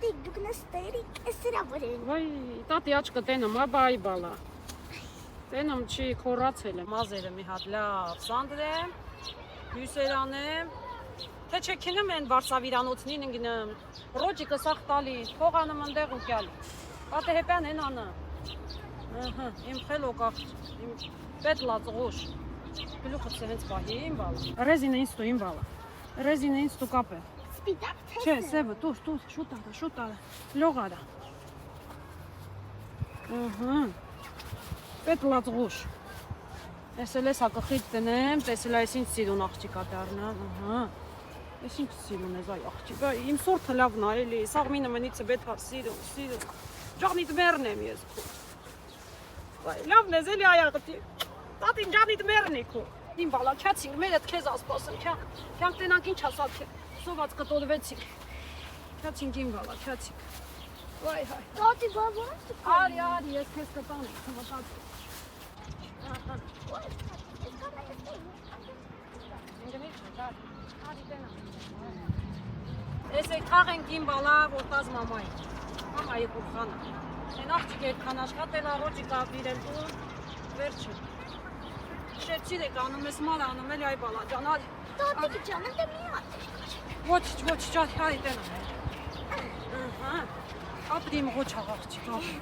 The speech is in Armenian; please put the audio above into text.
Տատիկ, դուք նստերի, ես սրա վրա եմ։ Վայ, տատի աչքը տենեմ, այ բալա։ Տենեմ չի քորացել եմ։ Մազերը մի հատ լավ սանդրեմ, հյուսեր անեմ։ Թե չէ քինեմ են Վարշավիրանոցնին ինգնեմ։ Ռոջիկը սախ տալի, փողանում ընդեղ ու կյալի։ Տատե հեպյան են անը։ Ահա, իմ խելոք աղջ, իմ պետ լածղուշ։ Գլուխը հենց պահի իմ բալա։ Ռեզինը ինձ տու իմ բալա։ Ռեզինը ինձ տու կապե։ Սպիտակ թե։ Չէ, սևը, տուր, շուտ արա, լող արա։ Ահա։ Պետ լածղուշ։ Ես էլ ես հակղիտ տնեմ, տեսել այս ինձ սիրուն աղջիկա դառնան, ահա։ Ես ինձ սիրուն ես այ աղջիկա, իմ սորթը լավն ա էլի, սաղ մինը մնիցը բեթա սիրուն։ Ճաղնիտ մերն եմ ես քո։ Վայ, լավն ես էլի այ աղջիկ։ Տատին ճաղնիտ մերն է քո։ Իմ բալա, քյացինք, մեր հետ քեզ ասպասն, քյանք տենանք ինչ ասալ քե։ Սոված կտորվեցինք։ Քյացինք իմ բալա, քյացինք։ Վայ, հայ։ Տատի բաբանց դուք։ Արի, ես քեզ կտամ, ցավատած։ Ահա։ Ես այդ թաղենք իմ բալա, որ տազ մամայի։ Մամայի կուրխանը։ Են աղջիկ այդքան աշխատել առոջիկ ապիրել տուն, վերջը։ Շերցիր եք անում, ես մալ անում էլի այ բալա ջան, արի։ Տատիկ ջան, ընդ մի հատ։ Ոչ, ջան, արի տենա։ Ահա։ Ապրիմ ղոչ աղջիկ, ապրիմ։